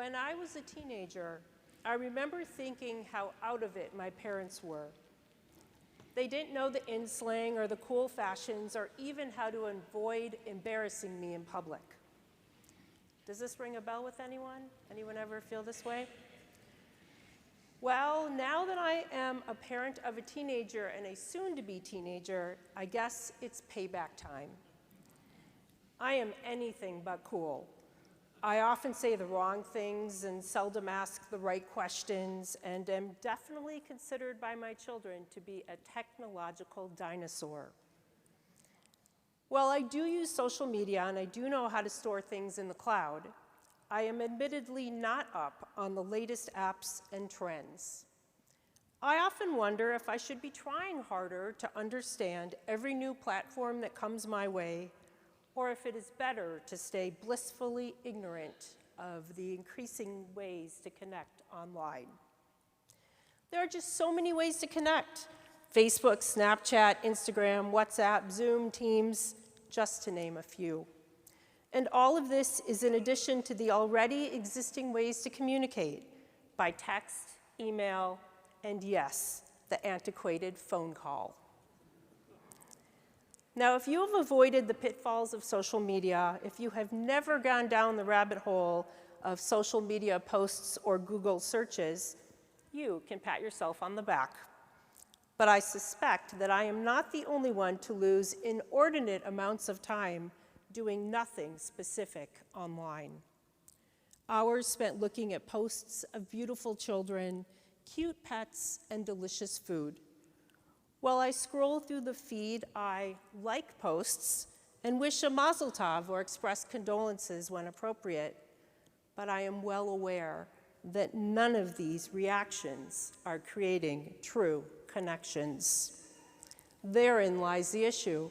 When I was a teenager, I remember thinking how out of it my parents were. They didn't know the in-slang or the cool fashions or even how to avoid embarrassing me in public. Does this ring a bell with anyone? Anyone ever feel this way? Well, now that I am a parent of a teenager and a soon-to-be teenager, I guess it's payback time. I am anything but cool. I often say the wrong things and seldom ask the right questions, and am definitely considered by my children to be a technological dinosaur. While I do use social media and I do know how to store things in the cloud, I am admittedly not up on the latest apps and trends. I often wonder if I should be trying harder to understand every new platform that comes my way, or if it is better to stay blissfully ignorant of the increasing ways to connect online. There are just so many ways to connect: Facebook, Snapchat, Instagram, WhatsApp, Zoom, Teams, just to name a few. And all of this is in addition to the already existing ways to communicate by text, email, and yes, the antiquated phone call. Now, if you have avoided the pitfalls of social media, if you have never gone down the rabbit hole of social media posts or Google searches, you can pat yourself on the back. But I suspect that I am not the only one to lose inordinate amounts of time doing nothing specific online. Hours spent looking at posts of beautiful children, cute pets, and delicious food. While I scroll through the feed, I like posts and wish a mazel tov or express condolences when appropriate, but I am well aware that none of these reactions are creating true connections. Therein lies the issue.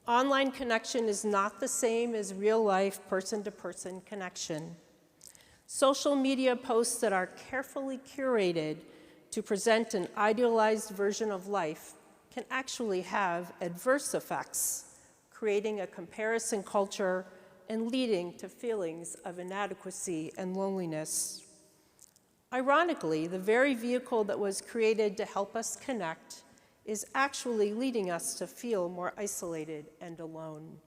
Online connection is not the same as real-life person-to-person connection. Social media posts that are carefully curated to present an idealized version of life can actually have adverse effects, creating a comparison culture and leading to feelings of inadequacy and loneliness. Ironically, the very vehicle that was created to help us connect is actually leading us to feel more isolated and alone.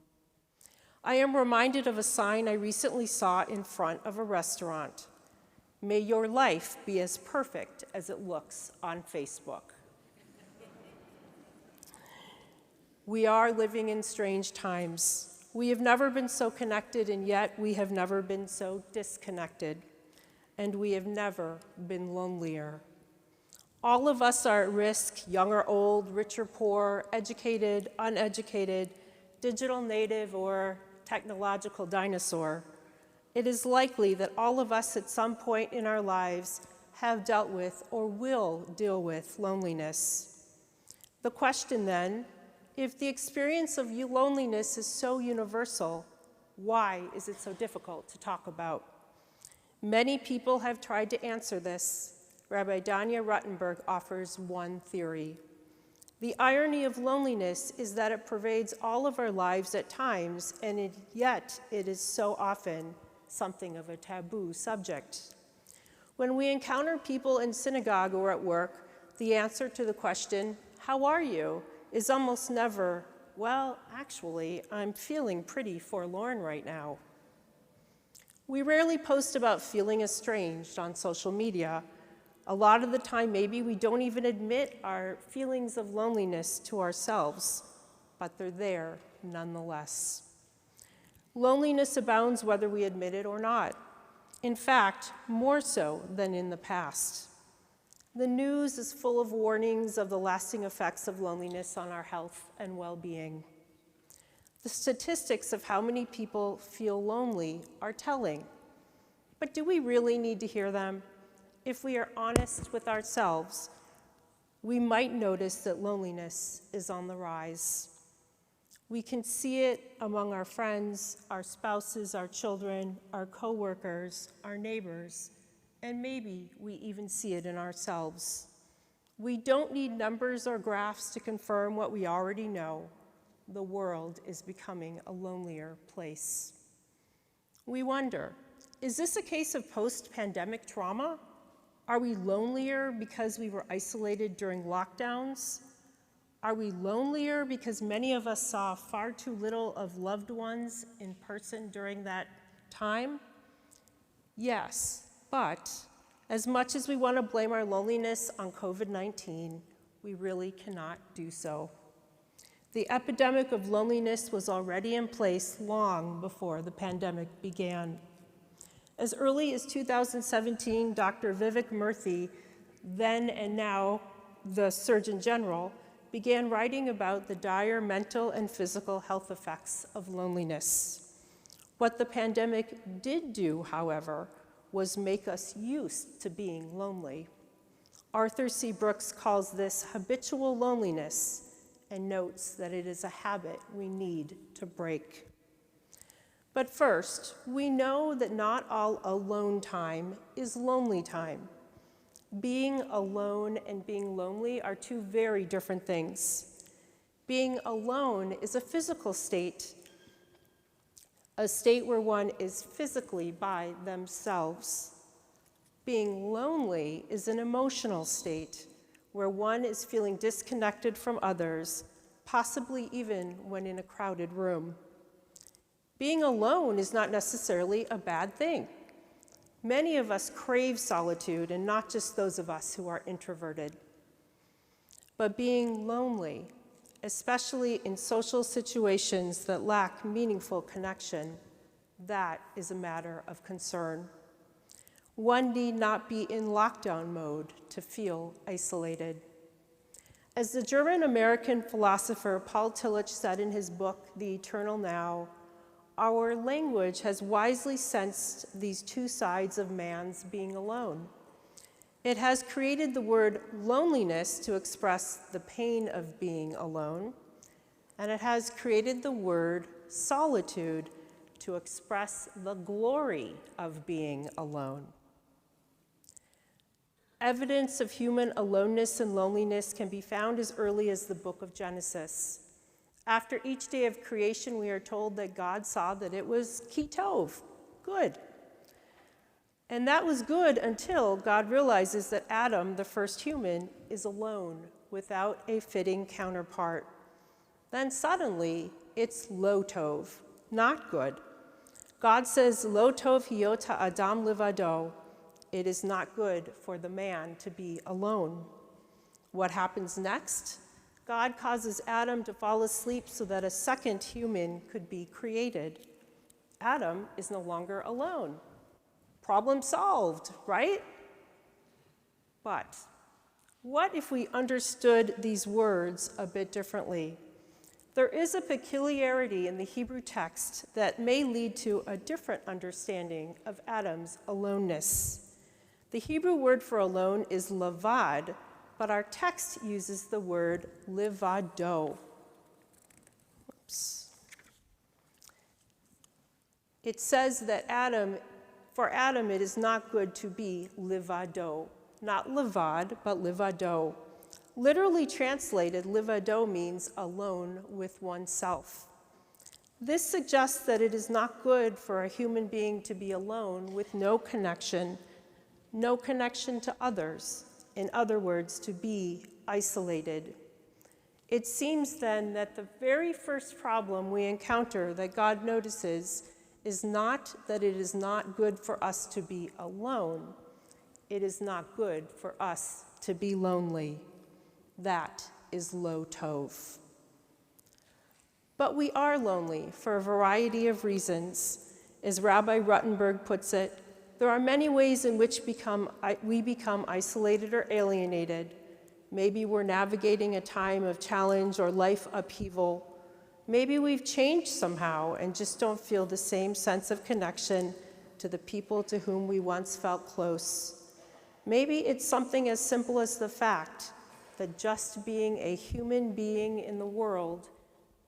I am reminded of a sign I recently saw in front of a restaurant. May your life be as perfect as it looks on Facebook. We are living in strange times. We have never been so connected, and yet we have never been so disconnected. And we have never been lonelier. All of us are at risk, young or old, rich or poor, educated, uneducated, digital native, or technological dinosaur. It is likely that all of us at some point in our lives have dealt with or will deal with loneliness. The question then, if the experience of loneliness is so universal, why is it so difficult to talk about? Many people have tried to answer this. Rabbi Danya Ruttenberg offers one theory. The irony of loneliness is that it pervades all of our lives at times, and yet it is so often something of a taboo subject. When we encounter people in synagogue or at work, the answer to the question, "How are you?" is almost never, "Well, actually, I'm feeling pretty forlorn right now." We rarely post about feeling estranged on social media. A lot of the time, maybe we don't even admit our feelings of loneliness to ourselves, but they're there nonetheless. Loneliness abounds whether we admit it or not. In fact, more so than in the past. The news is full of warnings of the lasting effects of loneliness on our health and well-being. The statistics of how many people feel lonely are telling. But do we really need to hear them? If we are honest with ourselves, we might notice that loneliness is on the rise. We can see it among our friends, our spouses, our children, our coworkers, our neighbors, and maybe we even see it in ourselves. We don't need numbers or graphs to confirm what we already know. The world is becoming a lonelier place. We wonder, is this a case of post-pandemic trauma? Are we lonelier because we were isolated during lockdowns? Are we lonelier because many of us saw far too little of loved ones in person during that time? Yes, but as much as we want to blame our loneliness on COVID-19, we really cannot do so. The epidemic of loneliness was already in place long before the pandemic began. As early as 2017, Dr. Vivek Murthy, then and now the Surgeon General, began writing about the dire mental and physical health effects of loneliness. What the pandemic did do, however, was make us used to being lonely. Arthur C. Brooks calls this habitual loneliness and notes that it is a habit we need to break. But first, we know that not all alone time is lonely time. Being alone and being lonely are two very different things. Being alone is a physical state, a state where one is physically by themselves. Being lonely is an emotional state where one is feeling disconnected from others, possibly even when in a crowded room. Being alone is not necessarily a bad thing. Many of us crave solitude, and not just those of us who are introverted. But being lonely, especially in social situations that lack meaningful connection, that is a matter of concern. One need not be in lockdown mode to feel isolated. As the German-American philosopher Paul Tillich said in his book, The Eternal Now, our language has wisely sensed these two sides of man's being alone. It has created the word loneliness to express the pain of being alone, and it has created the word solitude to express the glory of being alone. Evidence of human aloneness and loneliness can be found as early as the book of Genesis. After each day of creation, we are told that God saw that it was ki tov, good. And that was good until God realizes that Adam, the first human, is alone without a fitting counterpart. Then suddenly, it's lo tov, not good. God says, lo tov hiyot ha'adam livado. It is not good for the man to be alone. What happens next? God causes Adam to fall asleep so that a second human could be created. Adam is no longer alone. Problem solved, right? But what if we understood these words a bit differently? There is a peculiarity in the Hebrew text that may lead to a different understanding of Adam's aloneness. The Hebrew word for alone is lavad, but our text uses the word livado. Oops. It says that for Adam, it is not good to be livado, not levad, but livado. Literally translated, livado means alone with oneself. This suggests that it is not good for a human being to be alone with no connection to others. In other words, to be isolated. It seems then that the very first problem we encounter that God notices is not that it is not good for us to be alone. It is not good for us to be lonely. That is lo tov. But we are lonely for a variety of reasons. As Rabbi Ruttenberg puts it, there are many ways in which we become isolated or alienated. Maybe we're navigating a time of challenge or life upheaval. Maybe we've changed somehow and just don't feel the same sense of connection to the people to whom we once felt close. Maybe it's something as simple as the fact that just being a human being in the world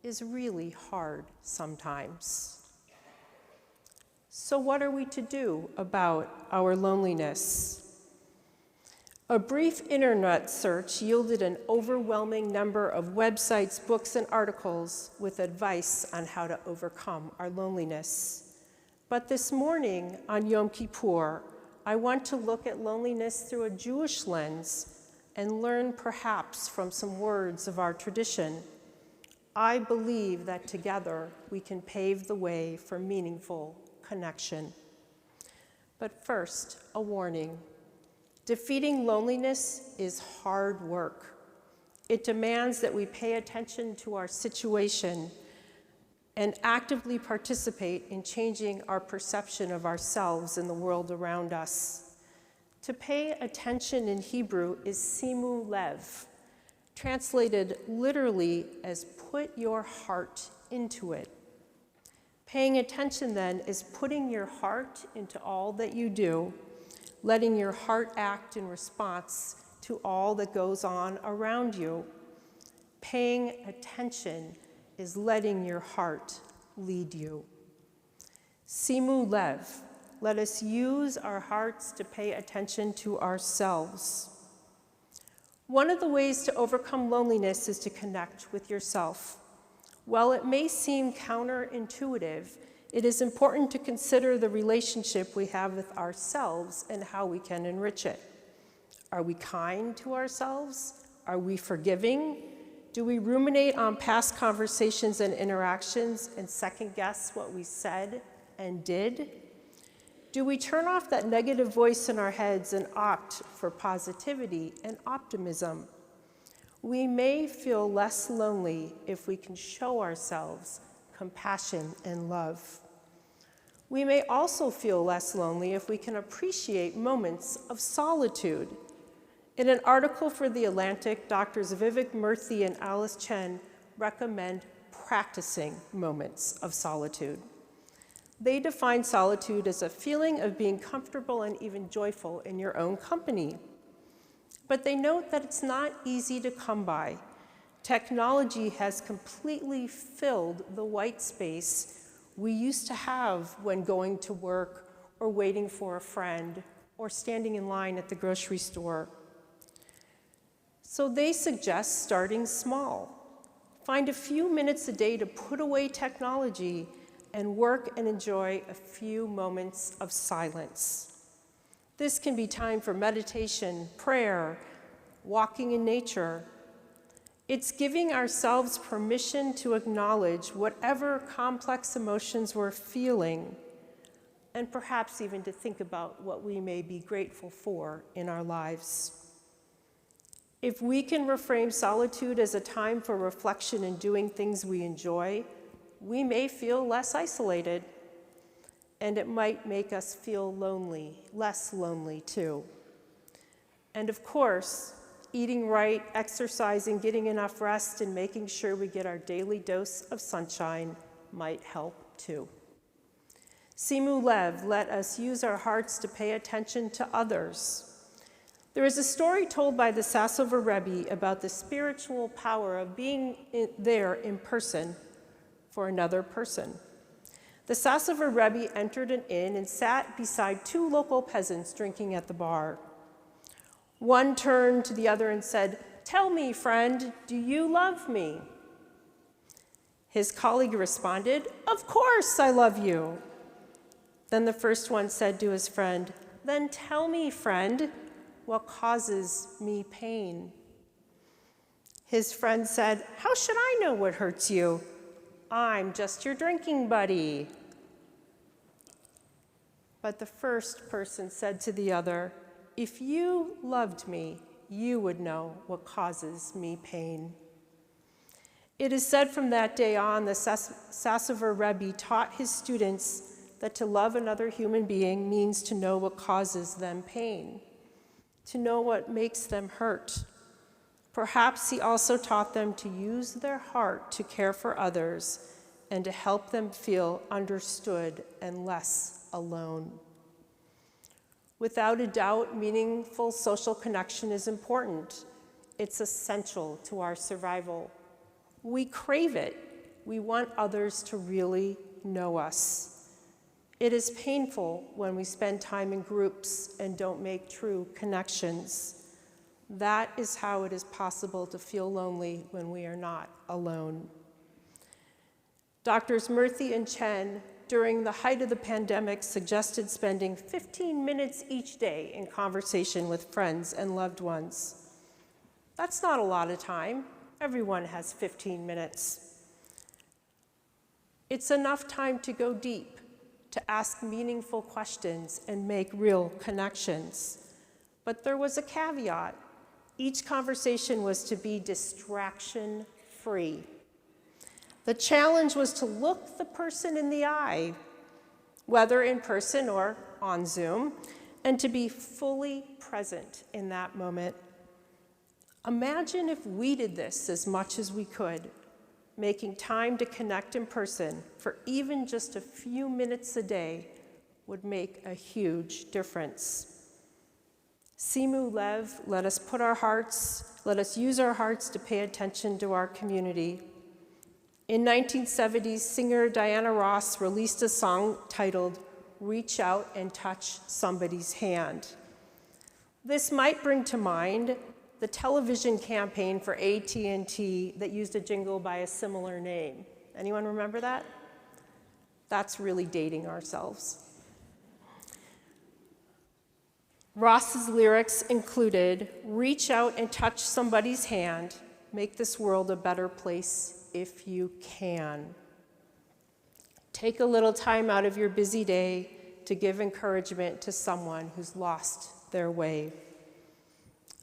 is really hard sometimes. So what are we to do about our loneliness? A brief internet search yielded an overwhelming number of websites, books, and articles with advice on how to overcome our loneliness. But this morning on Yom Kippur, I want to look at loneliness through a Jewish lens and learn perhaps from some words of our tradition. I believe that together we can pave the way for meaningful connection. But first, a warning. Defeating loneliness is hard work. It demands that we pay attention to our situation and actively participate in changing our perception of ourselves and the world around us. To pay attention in Hebrew is simu lev, translated literally as put your heart into it. Paying attention then is putting your heart into all that you do, letting your heart act in response to all that goes on around you. Paying attention is letting your heart lead you. Simu lev, let us use our hearts to pay attention to ourselves. One of the ways to overcome loneliness is to connect with yourself. While it may seem counterintuitive, it is important to consider the relationship we have with ourselves and how we can enrich it. Are we kind to ourselves? Are we forgiving? Do we ruminate on past conversations and interactions and second guess what we said and did? Do we turn off that negative voice in our heads and opt for positivity and optimism? We may feel less lonely if we can show ourselves compassion and love. We may also feel less lonely if we can appreciate moments of solitude. In an article for The Atlantic, Drs. Vivek Murthy and Alice Chen recommend practicing moments of solitude. They define solitude as a feeling of being comfortable and even joyful in your own company. But they note that it's not easy to come by. Technology has completely filled the white space we used to have when going to work or waiting for a friend or standing in line at the grocery store. So they suggest starting small. Find a few minutes a day to put away technology and work and enjoy a few moments of silence. This can be time for meditation, prayer, walking in nature. It's giving ourselves permission to acknowledge whatever complex emotions we're feeling, and perhaps even to think about what we may be grateful for in our lives. If we can reframe solitude as a time for reflection and doing things we enjoy, we may feel less isolated, and it might make us feel lonely, less lonely too. And of course, eating right, exercising, getting enough rest, and making sure we get our daily dose of sunshine might help too. Simu lev, let us use our hearts to pay attention to others. There is a story told by the Sassover Rabbi about the spiritual power of being there in person for another person. The Sassover Rabbi entered an inn and sat beside two local peasants drinking at the bar. One turned to the other and said, "Tell me, friend, do you love me?" His colleague responded, "Of course I love you." Then the first one said to his friend, "Then tell me, friend, what causes me pain?" His friend said, "How should I know what hurts you? I'm just your drinking buddy." But the first person said to the other, "If you loved me, you would know what causes me pain." It is said from that day on, the Sassover Rebbe taught his students that to love another human being means to know what causes them pain, to know what makes them hurt. Perhaps he also taught them to use their heart to care for others and to help them feel understood and less alone. Without a doubt, meaningful social connection is important. It's essential to our survival. We crave it. We want others to really know us. It is painful when we spend time in groups and don't make true connections. That is how it is possible to feel lonely when we are not alone. Drs. Murthy and Chen during the height of the pandemic, suggested spending 15 minutes each day in conversation with friends and loved ones. That's not a lot of time. Everyone has 15 minutes. It's enough time to go deep, to ask meaningful questions and make real connections. But there was a caveat. Each conversation was to be distraction-free. The challenge was to look the person in the eye, whether in person or on Zoom, and to be fully present in that moment. Imagine if we did this as much as we could, making time to connect in person for even just a few minutes a day would make a huge difference. Simu Lev, let us use our hearts to pay attention to our community. In 1970s, singer Diana Ross released a song titled, "Reach Out and Touch Somebody's Hand." This might bring to mind the television campaign for AT&T that used a jingle by a similar name. Anyone remember that? That's really dating ourselves. Ross's lyrics included, "Reach out and touch somebody's hand, make this world a better place if you can." Take a little time out of your busy day to give encouragement to someone who's lost their way.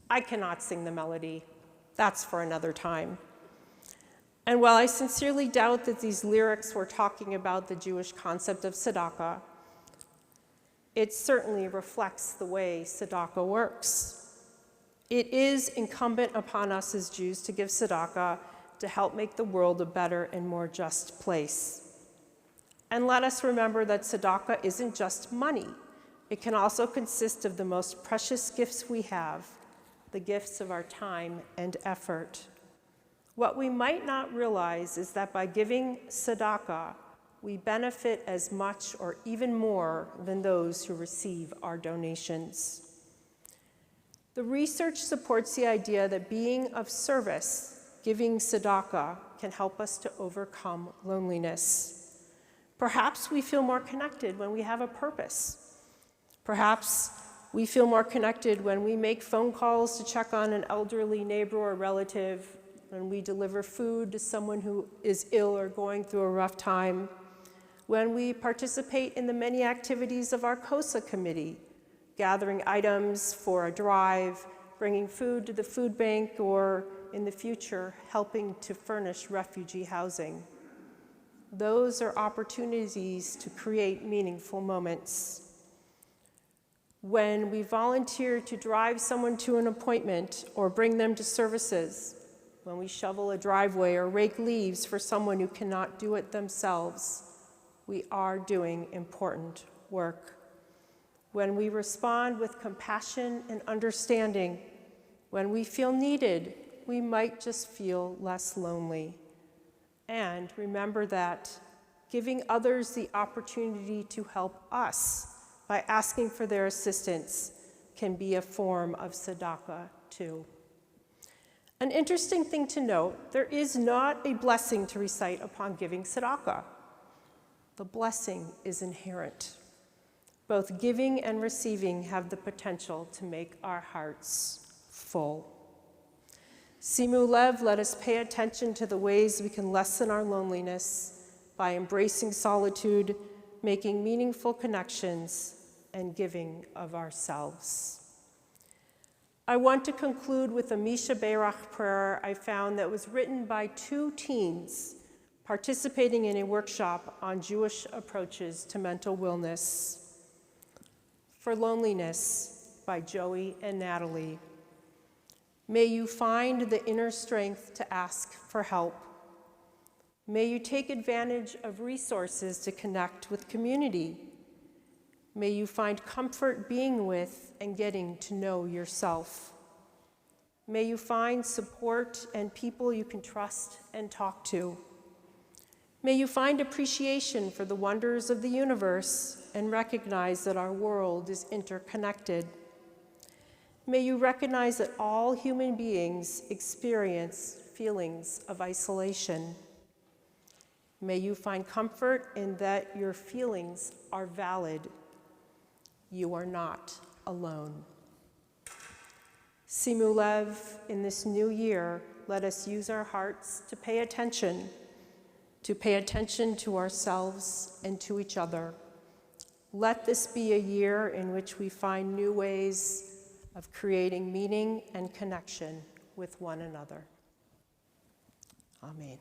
I cannot sing the melody. That's for another time. And while I sincerely doubt that these lyrics were talking about the Jewish concept of tzedakah, it certainly reflects the way tzedakah works. It is incumbent upon us as Jews to give tzedakah to help make the world a better and more just place. And let us remember that tzedakah isn't just money. It can also consist of the most precious gifts we have, the gifts of our time and effort. What we might not realize is that by giving tzedakah, we benefit as much or even more than those who receive our donations. The research supports the idea that being of service, giving tzedakah, can help us to overcome loneliness. Perhaps we feel more connected when we have a purpose. Perhaps we feel more connected when we make phone calls to check on an elderly neighbor or relative, when we deliver food to someone who is ill or going through a rough time, when we participate in the many activities of our COSA committee, gathering items for a drive, bringing food to the food bank, or in the future, helping to furnish refugee housing. Those are opportunities to create meaningful moments. When we volunteer to drive someone to an appointment or bring them to services, when we shovel a driveway or rake leaves for someone who cannot do it themselves, we are doing important work. When we respond with compassion and understanding, when we feel needed, we might just feel less lonely. And remember that giving others the opportunity to help us by asking for their assistance can be a form of tzedakah too. An interesting thing to note, there is not a blessing to recite upon giving tzedakah. The blessing is inherent. Both giving and receiving have the potential to make our hearts full. Simu Lev, let us pay attention to the ways we can lessen our loneliness by embracing solitude, making meaningful connections, and giving of ourselves. I want to conclude with a Misha Beirach prayer I found that was written by 2 teens participating in a workshop on Jewish approaches to mental illness. For Loneliness by Joey and Natalie. May you find the inner strength to ask for help. May you take advantage of resources to connect with community. May you find comfort being with and getting to know yourself. May you find support and people you can trust and talk to. May you find appreciation for the wonders of the universe and recognize that our world is interconnected. May you recognize that all human beings experience feelings of isolation. May you find comfort in that your feelings are valid. You are not alone. Simu Lev, in this new year, let us use our hearts to pay attention to ourselves and to each other. Let this be a year in which we find new ways of creating meaning and connection with one another. Amen.